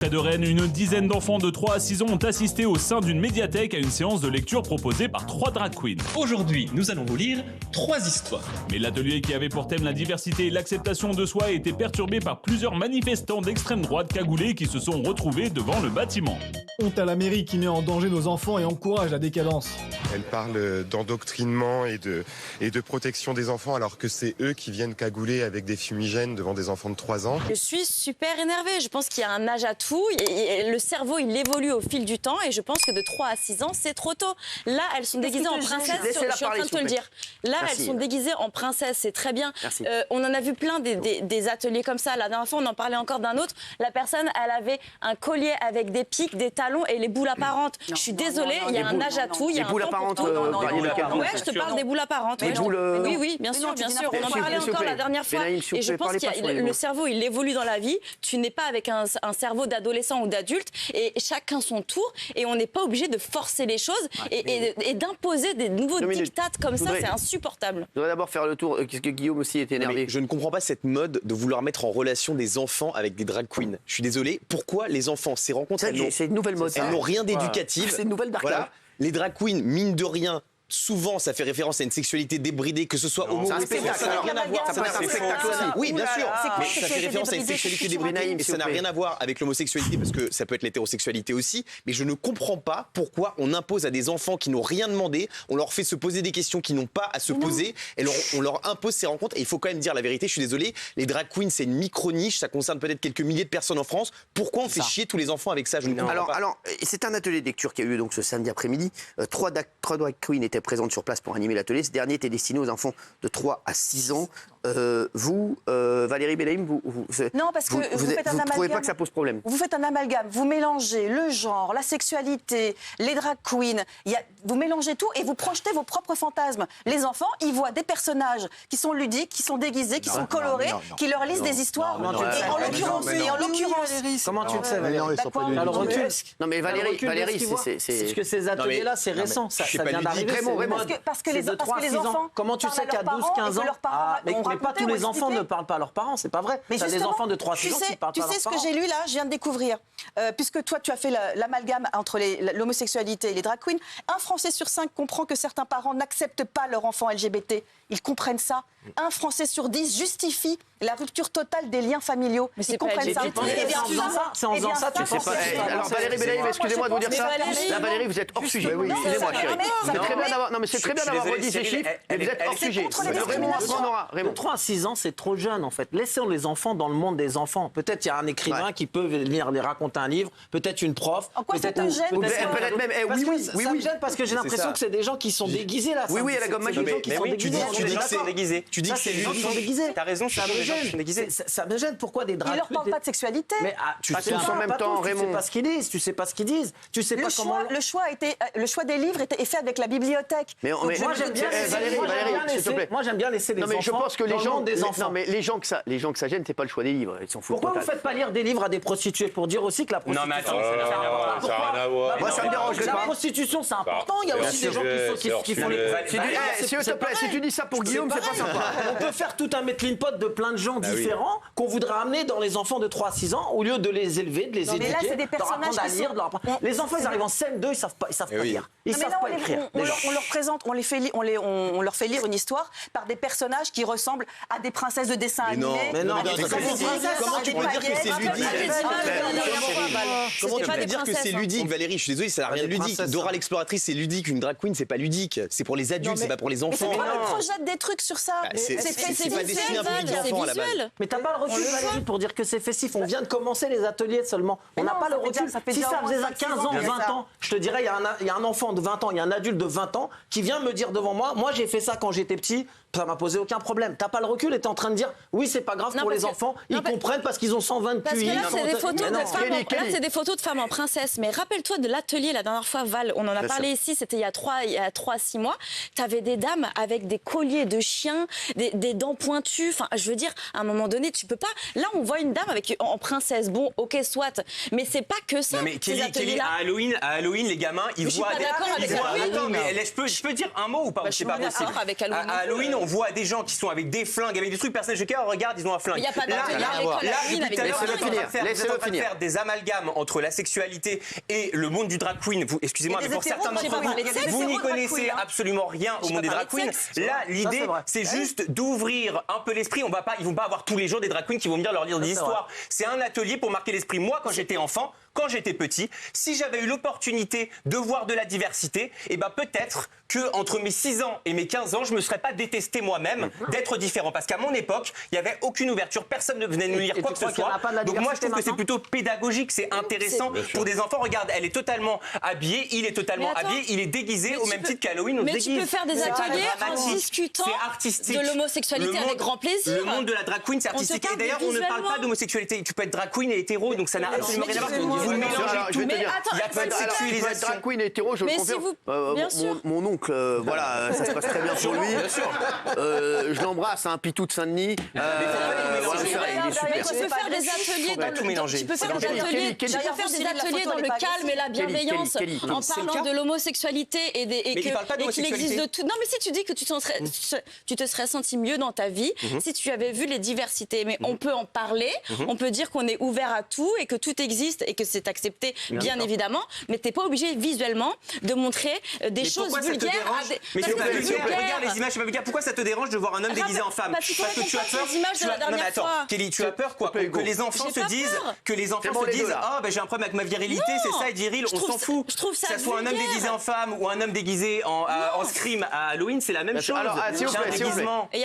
Près de Rennes, une dizaine d'enfants de 3 à 6 ans ont assisté au sein d'une médiathèque à une séance de lecture proposée par 3 drag queens. Aujourd'hui, nous allons vous lire 3 histoires. Mais l'atelier qui avait pour thème la diversité et l'acceptation de soi a été perturbé par plusieurs manifestants d'extrême droite cagoulés qui se sont retrouvés devant le bâtiment. Honte à la mairie qui met en danger nos enfants et encourage la décadence. Elle parle d'endoctrinement et de protection des enfants alors que c'est eux qui viennent cagouler avec des fumigènes devant des enfants de 3 ans. Je suis super énervée. Je pense qu'il y a un âge à tout. Et le cerveau, il évolue au fil du temps. Et je pense que de 3 à 6 ans, c'est trop tôt. Là, elles sont déguisées en princesse. Je suis en train de te le dire. Là, elles sont déguisées en princesse. C'est très bien. On en a vu plein des ateliers comme ça. La dernière fois, on en parlait encore d'un autre. La personne, elle avait un collier avec des pics, des talons et les boules apparentes. Je suis désolée, il y a un âge à tout. Il y a un temps pour tout. Ouais, je te parle des boules apparentes. Oui, bien sûr. On en parlait encore la dernière fois. Et je pense que le cerveau, il évolue dans la vie. Tu n'es pas avec un cerveau d'adolescent ou d'adulte. Et chacun son tour. Et on n'est pas obligé de forcer les choses et d'imposer des nouveaux dictats comme ça. C'est insupportable. Je voudrais d'abord faire le tour. Qu'est-ce que Guillaume aussi est énervé? Je ne comprends pas cette mode de vouloir mettre en relation des enfants avec des drag queens. Je suis désolé. Pourquoi les enfants, ces rencontres, c'est une nouvelle mode. Elles n'ont rien d'éducatif. C'est une nouvelle d'arcade. Voilà. Les drag queens, mine de rien, souvent, ça fait référence à une sexualité débridée, que ce soit homo ou hétéro. Ça n'a rien à voir. Ça peut être un spectacle aussi. Oui, bien sûr. Mais ça fait référence à une sexualité débridée et ça n'a rien à voir avec l'homosexualité parce que ça peut être l'hétérosexualité aussi. Mais je ne comprends pas pourquoi on impose à des enfants qui n'ont rien demandé, on leur fait se poser des questions qu'ils n'ont pas à se poser et on leur impose ces rencontres. Et il faut quand même dire la vérité, je suis désolé, les drag queens, c'est une micro-niche, ça concerne peut-être quelques milliers de personnes en France. Pourquoi on fait chier tous les enfants avec ça? Je ne comprends pas. Alors, c'est un atelier de lecture qui a eu lieu donc ce samedi après-midi. 3 drag queens étaient présentes sur place pour animer l'atelier. Ce dernier était destiné aux enfants de 3 à 6 ans. Vous, Valérie Bellaïm, non, parce que vous faites un amalgame. Vous ne trouvez pas que ça pose problème? Vous faites un amalgame. Vous mélangez le genre, la sexualité, les drag queens. Vous mélangez tout et vous projetez vos propres fantasmes. Les enfants, ils voient des personnages qui sont ludiques, qui sont déguisés, qui sont colorés, qui leur lisent des histoires. Et en l'occurrence, comment tu le sais, Valérie? Non, mais Valérie, c'est que ces ateliers-là, c'est récent. Ça vient d'arriver. Parce que les enfants. Comment tu sais qu'à 12-15 ans, mais pas tous les enfants ne parlent pas à leurs parents, c'est pas vrai. T'as des enfants de 3-6 ans qui parlent pas à leurs parents. Tu sais ce que j'ai lu là, je viens de découvrir. Puisque toi, tu as fait l'amalgame entre l'homosexualité et les drag queens. Un Français sur 5 comprend que certains parents n'acceptent pas leur enfant LGBT. Ils comprennent ça. Un Français sur 10 justifie la rupture totale des liens familiaux. Mais ils comprennent ça. C'est en faisant ça, tu sais pas. Alors Valérie Bellaïm, excusez-moi de vous dire ça. Là, Valérie, vous êtes hors sujet. Excusez-moi, chérie. C'est très bien d'avoir redit ces chiffres, mais vous êtes hors sujet. De 3 à 6 ans, c'est trop jeune en fait. Laissons les enfants dans le monde des enfants. Peut-être il y a un écrivain qui peut venir les raconter un livre, peut-être une prof. En quoi ça te gêne? Peut-être même. Oui. Ça me gêne parce que j'ai l'impression que c'est des gens qui sont déguisés là. Oui, elle a gomme magique. Tu dis que c'est déguisé. Tu dis que c'est déguisé. T'as raison, ça me gêne. Ça me gêne. Pourquoi des drag queens? Ils leur parlent pas de sexualité. Mais tu sais en même temps, Raymond. Tu sais pas ce qu'ils disent. Tu sais pas ce qu'ils disent. Tu sais pas comment. Le choix des livres est fait avec la bibliothèque. Mais moi j'aime bien. Valérie, s'il te plaît. Moi j'aime bien laisser les enfants. Non mais je pense que les gens des enfants. Non mais les gens que ça gêne, c'est pas le choix des livres. Ils s'en foutent. Pourquoi vous faites pas lire des livres à des prostituées pour dire aussi que la prostitution? Non mais attends, ça n'a rien à voir. Ça n'a rien à voir. Moi ça me dérange pas. La prostitution c'est important. Il y a aussi des gens qui font les. S'il te plaît, si tu dis ça pour Guillaume, c'est pas sympa. On peut faire tout un melting pot de plein de gens différents qu'on voudrait amener dans les enfants de 3 à 6 ans au lieu de les élever, de les éduquer, de leur apprendre à lire. Les enfants, ils arrivent en CM2, ils savent pas lire. Ils savent pas écrire. On leur présente, on leur fait lire une histoire par des personnages qui ressemblent à des princesses de dessin animé. Mais non, comment tu peux dire que c'est ludique? Comment tu peux dire que c'est ludique, Valérie? Je suis désolé, ça n'a rien de ludique. Dora l'exploratrice, c'est ludique. Une drag queen, c'est pas ludique. C'est pour les adultes, c'est pas pour les enfants. Mais on projette des trucs sur ça. C'est pas destiné à un public d'enfants à la base. Mais t'as pas le recul, Valérie, pour dire que c'est festif. On vient de commencer les ateliers seulement. On n'a pas le recul. Si ça faisait 15 ans, 20 ans, je te dirais, il y a un enfant de 20 ans, il y a un adulte de 20 ans qui vient me dire devant moi j'ai fait ça quand j'étais petit, ça m'a posé aucun problème. T'as pas le recul et t'es en train de dire, oui, c'est pas grave pour les enfants, ils comprennent parce qu'ils ont 120 QI. Parce que là, c'est des photo de femme en princesse, mais rappelle-toi de l'atelier la dernière fois, Val, on en a parlé ici, c'était il y a 3-6 mois. T'avais des dames avec des colliers de chiens, des dents pointues. Enfin, je veux dire, à un moment donné, tu peux pas. Là, on voit une dame en princesse. Bon, ok, soit, mais c'est pas que ça. Non, mais Kelly, à Halloween, les gamins, ils voient. Je suis pas d'accord avec Halloween. Attends, mais je peux dire un mot ou pas? Je suis pas d'accord avec Halloween. À Halloween, on voit des gens qui sont avec des flingues, avec des trucs. Personne ne regarde, ils ont un flingue. Il n'y a pas d'atelier à l'école Halloween avec des flingues. Vous êtes en train de faire des amalgames entre la sexualité et le monde du drag queen. Excusez-moi, mais pour certains d'entre vous n'y connaissez absolument rien au monde des drag queens. Là, l'idée, c'est juste d'ouvrir un peu l'esprit. Ils vont pas avoir tous les jours des drag queens qui vont venir leur lire des histoires. C'est un atelier pour marquer l'esprit. Moi, quand j'étais enfant, quand j'étais petit, si j'avais eu l'opportunité de voir de la diversité, et ben peut-être que entre mes 6 ans et mes 15 ans, je me serais pas détesté moi-même d'être différent. Parce qu'à mon époque, il n'y avait aucune ouverture, personne ne venait nous lire quoi que ce soit. Donc moi, je trouve que c'est plutôt pédagogique, c'est intéressant pour des enfants. Regarde, elle est totalement habillée, il est totalement habillé, il est déguisé au même titre qu'Halloween. Mais tu peux faire des ateliers en discutant de l'homosexualité avec grand plaisir. Le monde de la drag queen, c'est artistique. Et d'ailleurs, on ne parle pas d'homosexualité. Tu peux être drag queen et hétéro, donc ça n'a absolument rien à voir. Vous mélangez tout. Mais il n'y a pas de sexualisation. Drag queen hétéro, je le confirme. Mon oncle, voilà, ça se passe très bien pour lui. Je l'embrasse, un pitou de Saint-Denis. Il est super. Tu peux faire des ateliers dans le calme et la bienveillance en parlant de l'homosexualité et qu'il existe de tout. Non, mais si tu dis que tu te serais senti mieux dans ta vie si tu avais vu les diversités. Mais on peut en parler, on peut dire qu'on est ouvert à tout et que tout existe et que c'est accepté, bien évidemment, mais t'es pas obligé visuellement de montrer des choses vulgaires. Mais regarde les images, c'est pas vulgaire. Pourquoi ça te dérange de voir un homme déguisé en femme? Parce que tu as peur. Non mais attends, Kelly, tu as peur quoi? Que les enfants se disent, oh ben j'ai un problème avec ma virilité, c'est ça être viril, on s'en fout. Je trouve ça que ça soit un homme déguisé en femme ou un homme déguisé en scream à Halloween, c'est la même chose. Alors, s'il vous plaît, il y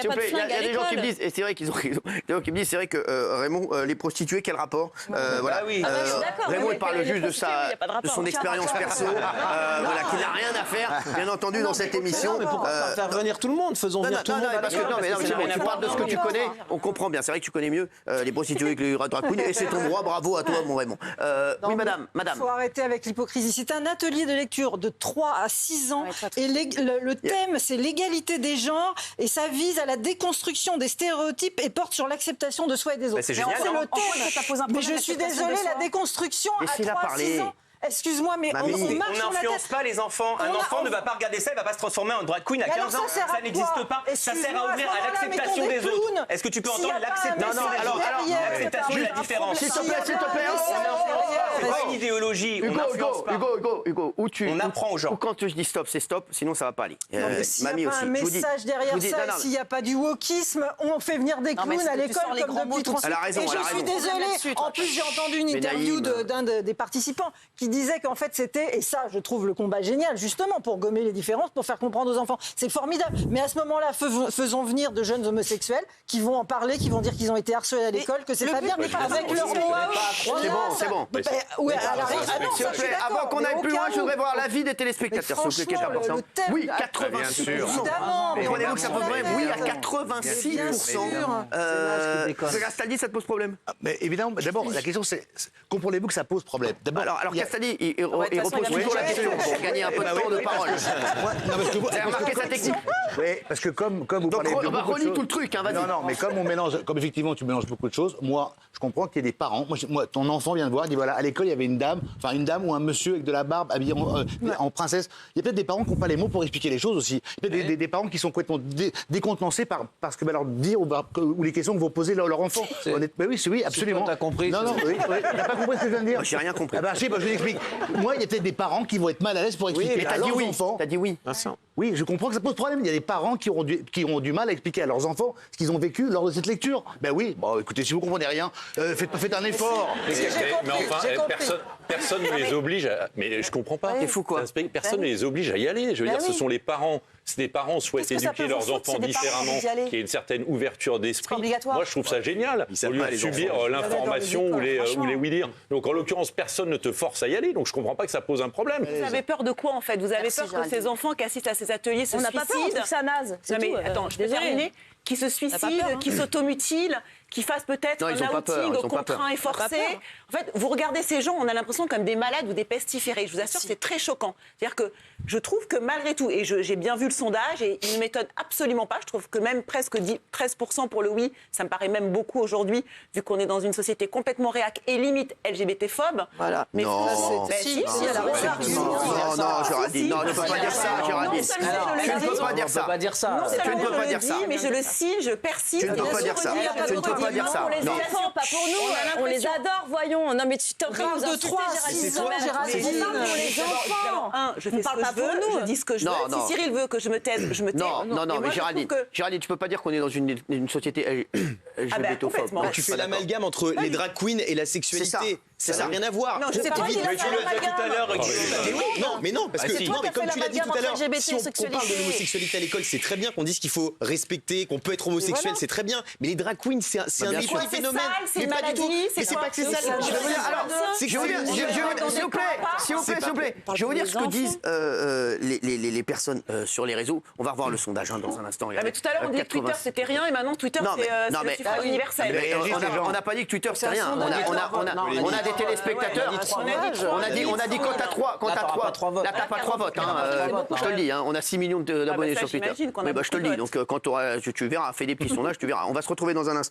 a des gens qui me disent, et c'est vrai qu'ils ont raison, des gens qui me disent, c'est vrai que Raymond, les prostituées, quel rapport? Voilà. Raymond, il parle juste de son expérience perso, voilà, qui n'a rien à faire, bien entendu, dans cette émission. Mais pourquoi faire venir tout le monde? Faisons venir tout le monde. Parce que tu parles de ce que tu connais, on comprend bien. C'est vrai que tu connais mieux les prostituées que les drag queens, et c'est ton droit. Bravo à toi, mon Raymond. Oui, madame. Il faut arrêter avec l'hypocrisie. C'est un atelier de lecture de 3 à 6 ans et le thème, c'est l'égalité des genres et ça vise à la déconstruction des stéréotypes et porte sur l'acceptation de soi et des autres. C'est génial. Mais je suis désolée, la déconstruction à 3 à 6 ans. Excuse-moi, mais on n'influence pas les enfants. Un enfant ne va pas regarder ça, il ne va pas se transformer en drag queen à 15 ans. Ça n'existe pas. Ça sert à ouvrir à l'acceptation des autres. Est-ce que tu peux entendre l'acceptation des autres? L'acceptation de la différence. S'il te plaît. C'est pas une idéologie. Hugo, on apprend aux gens. Ou quand je dis stop, c'est stop, sinon ça va pas aller. S'il n'y a pas un message derrière ça, s'il n'y a pas du wokisme, on fait venir des clowns à l'école comme depuis 30 ans. Et je suis désolée. En plus, j'ai entendu une interview d'un des participants qui disait qu'en fait c'était, et ça je trouve le combat génial justement pour gommer les différences, pour faire comprendre aux enfants, c'est formidable, mais à ce moment-là faisons venir de jeunes homosexuels qui vont en parler, qui vont dire qu'ils ont été harcelés à l'école, que c'est pas bien, avec leur mot à eux. C'est bon. S'il vous plaît, avant qu'on aille plus loin, je voudrais voir l'avis des téléspectateurs. Oui, 86%. Évidemment. Prenez-vous que ça pose problème? Oui, à 86%. Castaldi, ça te pose problème? Mais évidemment, d'abord, la question c'est, comprenez-vous que ça pose problème? Alors Castaldi, il repose toujours la question pour gagner un peu de temps de parole. Vous avez remarqué sa technique? Oui, parce que comme vous parlez de beaucoup de choses... relis tout le truc, vas-y. Non, mais comme effectivement tu mélanges beaucoup de choses, moi, je comprends qu'il y ait des parents. Moi, ton enfant vient de voir, il dit voilà, à l'école, il y avait une dame ou un monsieur avec de la barbe habillé en princesse. Il y a peut-être des parents qui n'ont pas les mots pour expliquer les choses aussi. Il y a peut-être des parents qui sont complètement décontenancés parce que leur dire ou les questions que vont poser leur enfant. Oui, absolument. T'as compris? Non, oui. T'as pas compris ce que je viens de dire? J'ai rien compris. Je vous explique. Moi, il y a peut-être des parents qui vont être mal à l'aise pour expliquer à leurs enfants. T'as dit oui. Oui, je comprends que ça pose problème. Il y a des parents qui auront du mal à expliquer à leurs enfants ce qu'ils ont vécu lors de cette lecture. Ben oui, écoutez, si vous comprenez rien, faites un effort. Mais enfin, personne ne les oblige à... Mais je comprends pas. T'es fou, quoi. Personne ne les oblige à y aller. Je veux dire, ce sont les parents. Si des parents souhaitent éduquer leurs enfants différemment, qu'il y ait une certaine ouverture d'esprit, moi je trouve ça génial. Au lieu de subir l'information ou les oui-dire. Donc en l'occurrence, personne ne te force à y aller. Donc je comprends pas que ça pose un problème. Vous avez peur de quoi en fait? Vous avez peur que ces enfants qui assistent à ces ateliers se suicident? On n'a pas peur, on trouve ça naze. Non mais attends, je peux terminer. Qui se suicident, qui s'automutilent, qui fassent peut-être un outing contraint et forcé. En fait, vous regardez ces gens, on a l'impression comme des malades ou des pestiférés. Je vous assure, c'est très choquant. C'est-à-dire que je trouve que malgré tout, et j'ai bien vu le sondage, et il ne m'étonne absolument pas, je trouve que même presque 13% pour le oui, ça me paraît même beaucoup aujourd'hui, vu qu'on est dans une société complètement réac et limite LGBT-phobe. Voilà. Mais non, Géraldine, non, tu ne peux pas dire ça, Géraldine. Tu ne peux pas dire ça. Non seulement je le dis, mais je le signe, je persiste. Tu ne peux pas dire ça. Tu ne peux pas dire ça. Pour les enfants, pas pour nous. On les adore, voyons. Non, mais tu t'en parles de 3 à 6 ans, Géraldine. Pour les enfants. Je fais ce que je veux, je dis ce que je veux. Si Cyril veut que je me taise, je me tais. Non, mais Géraldine, tu peux pas dire qu'on est dans une société LGBT-phobe. Tu fais l'amalgame entre les drag queens et la sexualité. Ça n'a rien à voir. Non, je sais pas. Mais tu l'as dit tout à l'heure. Non, parce que comme tu l'as dit tout à l'heure, si on parle de l'homosexualité à l'école, c'est très bien qu'on dise qu'il faut respecter, qu'on peut être homosexuel, c'est très bien. Mais les drag queens, c'est un épiphénomène. C'est une maladie. Mais c'est pas que c'est sale. S'il vous plaît, je vais vous dire ce que disent les personnes sur les réseaux. On va revoir le sondage dans un instant. Mais tout à l'heure, on disait que Twitter c'était rien et maintenant Twitter c'est le suffrage universel. On n'a pas dit que Twitter c'est rien. On a des téléspectateurs. On a dit quand t'as 3 là t'as pas 3 votes. Je te le dis, on a 6 millions d'abonnés sur Twitter. Je te le dis, donc quand tu verras, fais des petits sondages, tu verras. On va se retrouver dans un instant.